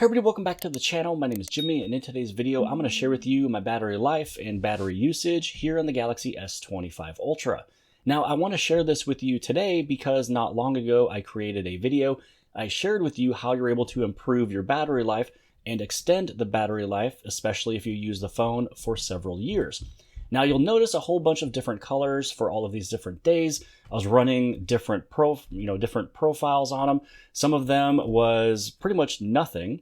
Hey everybody, welcome back to the channel. My name is Jimmy, and in today's video, I'm going to share with you my battery life and battery usage here on the Galaxy S25 Ultra. Now, I want to share this with you today because not long ago, I created a video. I shared with you how you're able to improve your battery life and extend the battery life, especially if you use the phone for several years. Now, you'll notice a whole bunch of different colors for all of these different days. I was running different profiles on them. Some of them was pretty much nothing.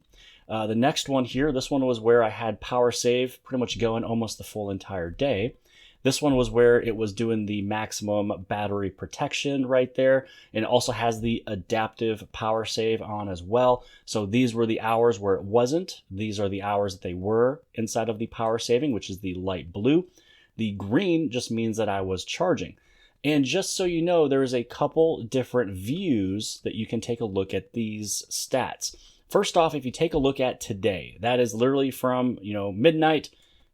The next one here, this one was where I had power save pretty much going almost the full entire day. This one was where it was doing the maximum battery protection right there, and it also has the adaptive power save on as well. So these were the hours where it wasn't. These are the hours that they were inside of the power saving, which is the light blue. The green just means that I was charging. And just so you know, there is a couple different views that you can take a look at these stats. First off, if you take a look at today, that is literally from, midnight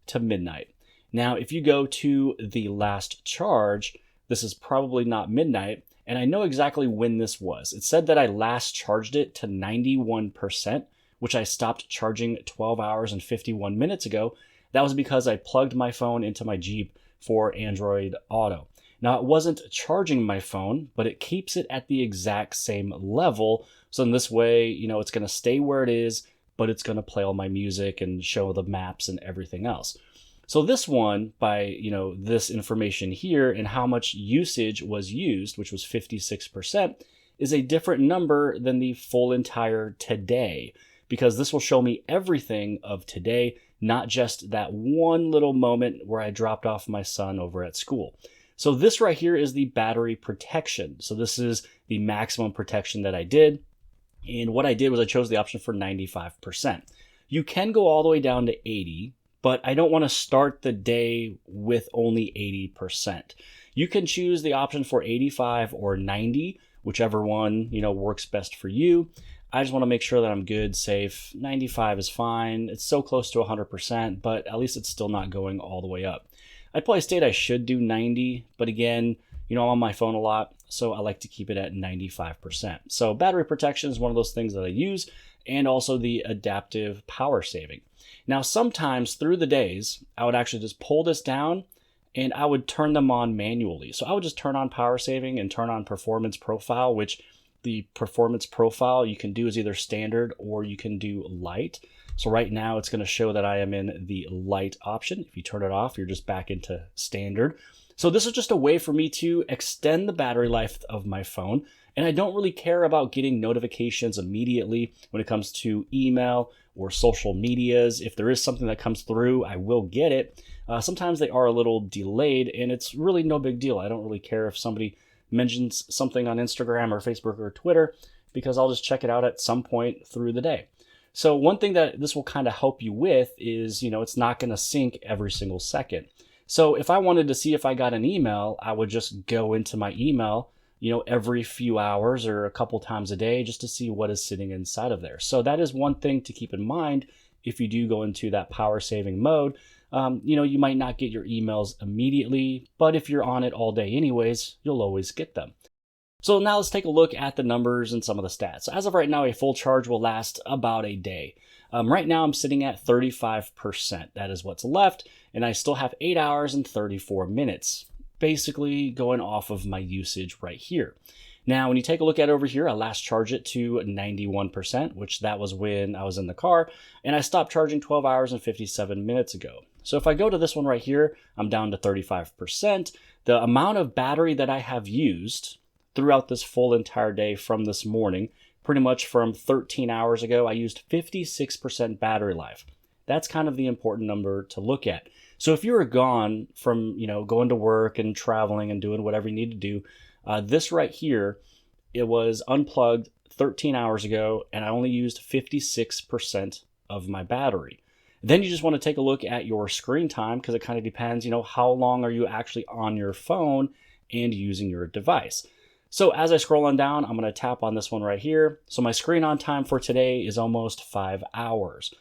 to midnight. Now, if you go to the last charge, this is probably not midnight, and I know exactly when this was. It said that I last charged it to 91%, which I stopped charging 12 hours and 51 minutes ago. That was because I plugged my phone into my Jeep for Android Auto. Now, it wasn't charging my phone, but it keeps it at the exact same level. So in this way, it's going to stay where it is, but it's going to play all my music and show the maps and everything else. So this one, by, this information here and how much usage was used, which was 56%, is a different number than the full entire today, because this will show me everything of today, not just that one little moment where I dropped off my son over at school. So this right here is the battery protection. So this is the maximum protection that I did. And what I did was I chose the option for 95%. You can go all the way down to 80, but I don't want to start the day with only 80%. You can choose the option for 85 or 90, whichever one, works best for you. I just want to make sure that I'm good, safe. 95 is fine. It's so close to 100%, but at least it's still not going all the way up. I'd probably state I should do 90, but again, I'm on my phone a lot, so I like to keep it at 95%. So battery protection is one of those things that I use, and also the adaptive power saving. Now, sometimes through the days, I would actually just pull this down and I would turn them on manually. So I would just turn on power saving and turn on performance profile, which the performance profile you can do is either standard or you can do light. So right now it's going to show that I am in the light option. If you turn it off, you're just back into standard. So this is just a way for me to extend the battery life of my phone. And I don't really care about getting notifications immediately when it comes to email or social medias. If there is something that comes through, I will get it. Sometimes they are a little delayed, and it's really no big deal. I don't really care if somebody mentions something on Instagram or Facebook or Twitter, because I'll just check it out at some point through the day. So one thing that this will kind of help you with is, it's not going to sync every single second. So if I wanted to see if I got an email, I would just go into my email, every few hours or a couple times a day just to see what is sitting inside of there. So that is one thing to keep in mind if you do go into that power saving mode. You might not get your emails immediately, but if you're on it all day anyways, you'll always get them. So now let's take a look at the numbers and some of the stats. So as of right now, a full charge will last about a day. Right now I'm sitting at 35%. That is what's left, and I still have 8 hours and 34 minutes, basically going off of my usage right here. Now, when you take a look at over here, I last charged it to 91%, which that was when I was in the car, and I stopped charging 12 hours and 57 minutes ago. So if I go to this one right here, I'm down to 35%. The amount of battery that I have used throughout this full entire day from this morning, pretty much from 13 hours ago, I used 56% battery life. That's kind of the important number to look at. So if you were gone from, going to work and traveling and doing whatever you need to do, this right here, it was unplugged 13 hours ago, and I only used 56% of my battery. Then you just want to take a look at your screen time, because it kind of depends, how long are you actually on your phone and using your device. So as I scroll on down, I'm going to tap on this one right here. So my screen on time for today is almost 5 hours.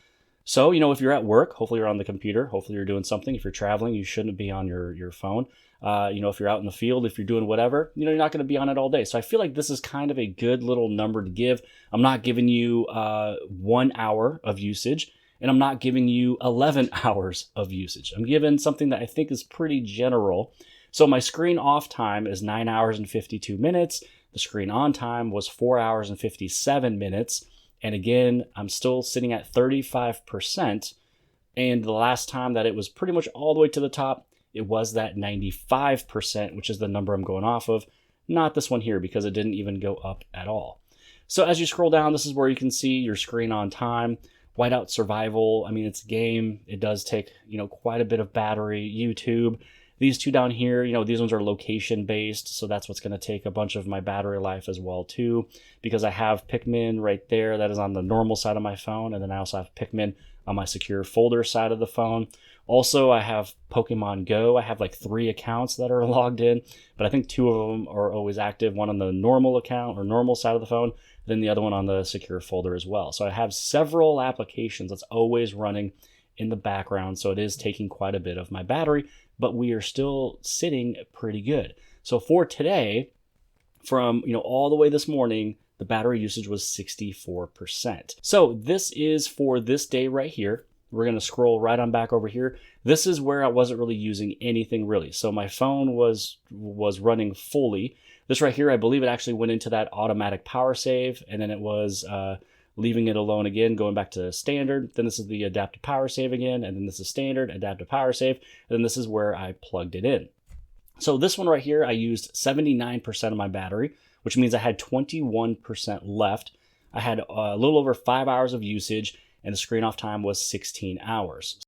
So, if you're at work, hopefully you're on the computer, hopefully you're doing something. If you're traveling, you shouldn't be on your phone. If you're out in the field, if you're doing whatever, you're not going to be on it all day. So I feel like this is kind of a good little number to give. I'm not giving you 1 hour of usage, and I'm not giving you 11 hours of usage. I'm giving something that I think is pretty general. So my screen off time is 9 hours and 52 minutes. The screen on time was 4 hours and 57 minutes. And again, I'm still sitting at 35%. And the last time that it was pretty much all the way to the top, it was that 95%, which is the number I'm going off of. Not this one here, because it didn't even go up at all. So as you scroll down, this is where you can see your screen on time. Whiteout Survival, I mean, it's a game. It does take, quite a bit of battery. YouTube. These two down here, these ones are location based, so that's what's going to take a bunch of my battery life as well too, because I have Pikmin right there that is on the normal side of my phone, and then I also have Pikmin on my secure folder side of the phone. Also, I have Pokemon Go. I have like 3 accounts that are logged in, but I think 2 of them are always active, one on the normal account or normal side of the phone, then the other one on the secure folder as well. So I have several applications that's always running in the background, so it is taking quite a bit of my battery, but we are still sitting pretty good. So for today, from all the way this morning, the battery usage was 64%. So this is for this day right here. We're going to scroll right on back over here. This is where I wasn't really using anything really. So my phone was running fully. This right here, I believe it actually went into that automatic power save, and then it was leaving it alone again, going back to standard. Then this is the adaptive power save again, and then this is standard, adaptive power save, and then this is where I plugged it in. So this one right here, I used 79% of my battery, which means I had 21% left. I had a little over 5 hours of usage, and the screen off time was 16 hours.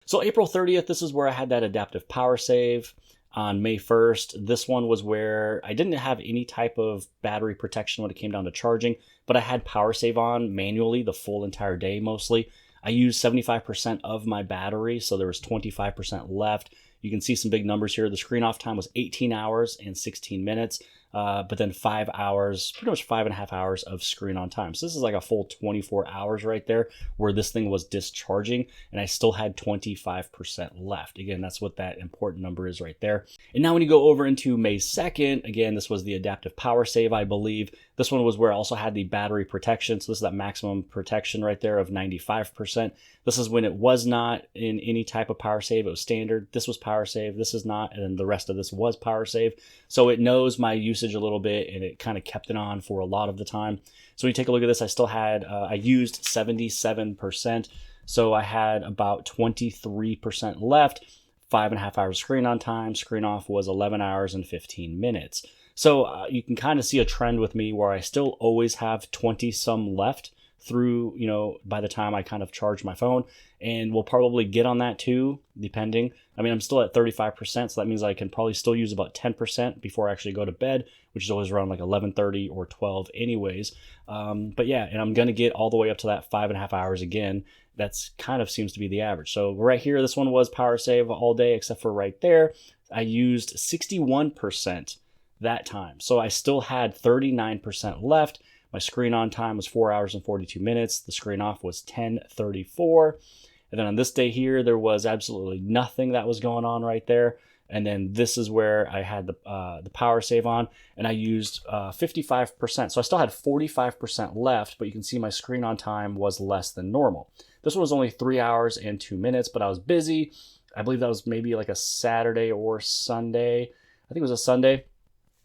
So April 30th, this is where I had that adaptive power save. On May 1st, this one was where I didn't have any type of battery protection when it came down to charging, but I had power save on manually the full entire day mostly. I used 75% of my battery, so there was 25% left. You can see some big numbers here. The screen off time was 18 hours and 16 minutes, but then 5 hours, pretty much 5.5 hours of screen on time. So this is like a full 24 hours right there where this thing was discharging, and I still had 25% left. Again, that's what that important number is right there. And now when you go over into May 2nd, again, this was the adaptive power save, I believe. This one was where I also had the battery protection. So this is that maximum protection right there of 95%. This is when it was not in any type of power save. It was standard. This was power save. This is not. And then the rest of this was power save. So it knows my usage a little bit, and it kind of kept it on for a lot of the time. So when you take a look at this, I still had, I used 77%. So I had about 23% left, 5.5 hours screen on time. Screen off was 11 hours and 15 minutes. So you can kind of see a trend with me where I still always have 20 some left through, by the time I kind of charge my phone, and we'll probably get on that too, depending. I mean, I'm still at 35%, so that means I can probably still use about 10% before I actually go to bed, which is always around like 11:30 or 12 anyways. But yeah, and I'm going to get all the way up to that 5.5 hours again. That's kind of seems to be the average. So right here, this one was power save all day, except for right there. I used 61% that time. So I still had 39% left. My screen on time was 4 hours and 42 minutes. The screen off was 10:34. And then on this day here, there was absolutely nothing that was going on right there. And then this is where I had the power save on, and I used 55%. So I still had 45% left, but you can see my screen on time was less than normal. This one was only 3 hours and 2 minutes, but I was busy. I believe that was maybe like a Saturday or Sunday. I think it was a Sunday.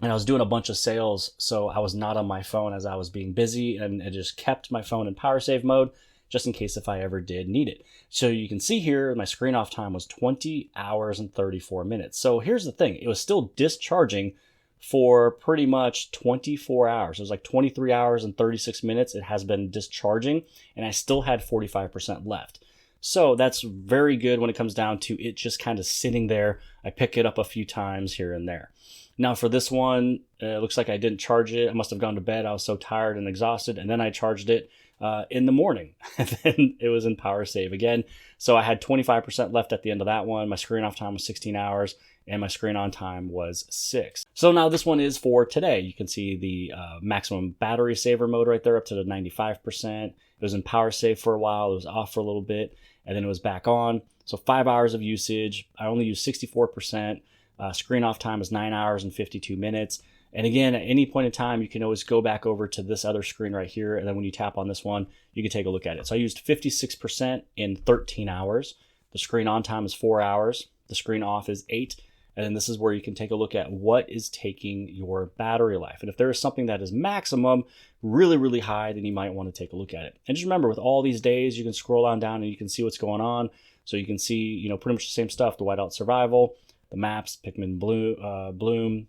And I was doing a bunch of sales, so I was not on my phone as I was being busy, and it just kept my phone in power save mode just in case if I ever did need it. So you can see here, my screen off time was 20 hours and 34 minutes. So here's the thing. It was still discharging for pretty much 24 hours. It was like 23 hours and 36 minutes. It has been discharging, and I still had 45% left. So that's very good when it comes down to it just kind of sitting there. I pick it up a few times here and there. Now for this one, it looks like I didn't charge it. I must have gone to bed. I was so tired and exhausted. And then I charged it in the morning. And then it was in power save again. So I had 25% left at the end of that one. My screen off time was 16 hours. And my screen on time was 6. So now this one is for today. You can see the maximum battery saver mode right there up to the 95%. It was in power save for a while. It was off for a little bit, and then it was back on. So 5 hours of usage. I only used 64%. Screen off time is 9 hours and 52 minutes. And again, at any point in time, you can always go back over to this other screen right here. And then when you tap on this one, you can take a look at it. So I used 56% in 13 hours. The screen on time is 4 hours. The screen off is 8. And then this is where you can take a look at what is taking your battery life. And if there is something that is maximum, really, really high, then you might want to take a look at it. And just remember, with all these days, you can scroll on down and you can see what's going on. So you can see, pretty much the same stuff, the Whiteout Survival, the maps, Pikmin Bloom,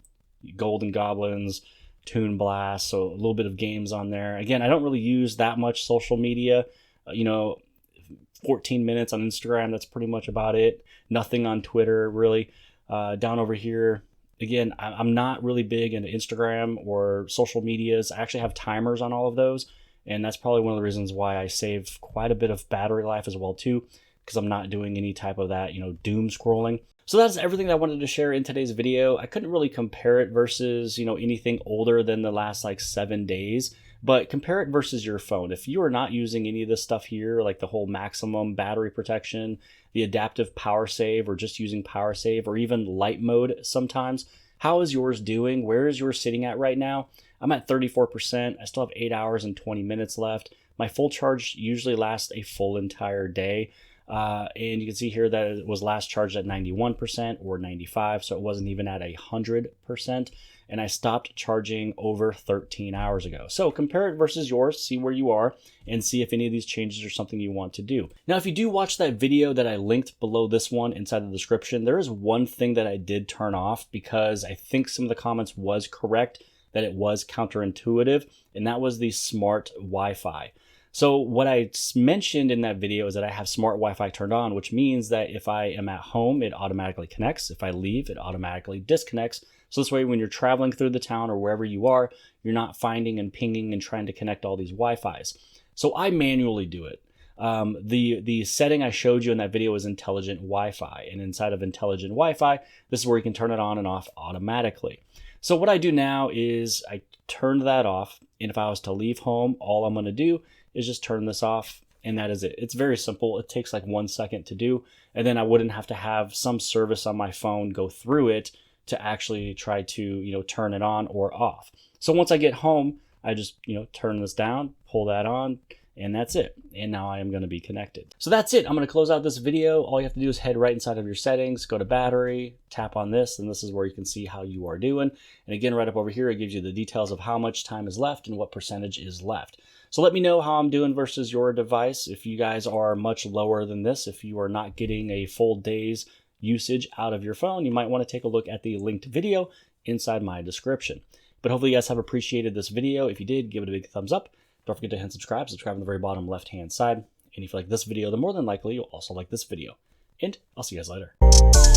Golden Goblins, Toon Blast, so a little bit of games on there. Again, I don't really use that much social media, 14 minutes on Instagram, that's pretty much about it. Nothing on Twitter, really. Down over here, again, I'm not really big into Instagram or social medias. I actually have timers on all of those, and that's probably one of the reasons why I save quite a bit of battery life as well too, because I'm not doing any type of that, doom scrolling. So that's everything that I wanted to share in today's video. I couldn't really compare it versus, anything older than the last 7 days, but compare it versus your phone. If you are not using any of this stuff here, like the whole maximum battery protection, the adaptive power save, or just using power save, or even light mode sometimes, how is yours doing? Where is yours sitting at right now? I'm at 34%. I still have 8 hours and 20 minutes left. My full charge usually lasts a full entire day. And you can see here that it was last charged at 91% or 95%, so it wasn't even at 100%. And I stopped charging over 13 hours ago. So compare it versus yours, see where you are, and see if any of these changes are something you want to do. Now, if you do watch that video that I linked below this one inside the description, there is one thing that I did turn off because I think some of the comments was correct, that it was counterintuitive, and that was the smart Wi-Fi. So what I mentioned in that video is that I have smart Wi-Fi turned on, which means that if I am at home, it automatically connects. If I leave, it automatically disconnects. So this way, when you're traveling through the town or wherever you are, you're not finding and pinging and trying to connect all these Wi-Fis. So I manually do it. The setting I showed you in that video is intelligent Wi-Fi. And inside of intelligent Wi-Fi, this is where you can turn it on and off automatically. So what I do now is I turned that off. And if I was to leave home, all I'm going to do is just turn this off, and that is it. It's very simple. It takes 1 second to do, and then I wouldn't have to have some service on my phone go through it to actually try to, turn it on or off. So once I get home, I just, turn this down, pull that on, and that's it. And now I am going to be connected. So that's it. I'm going to close out this video. All you have to do is head right inside of your settings, go to battery, tap on this, and this is where you can see how you are doing. And again, right up over here, it gives you the details of how much time is left and what percentage is left. So let me know how I'm doing versus your device. If you guys are much lower than this, if you are not getting a full day's usage out of your phone, you might want to take a look at the linked video inside my description. But hopefully you guys have appreciated this video. If you did, give it a big thumbs up. Don't forget to hit subscribe. Subscribe on the very bottom left-hand side. And if you like this video, then more than likely you'll also like this video. And I'll see you guys later.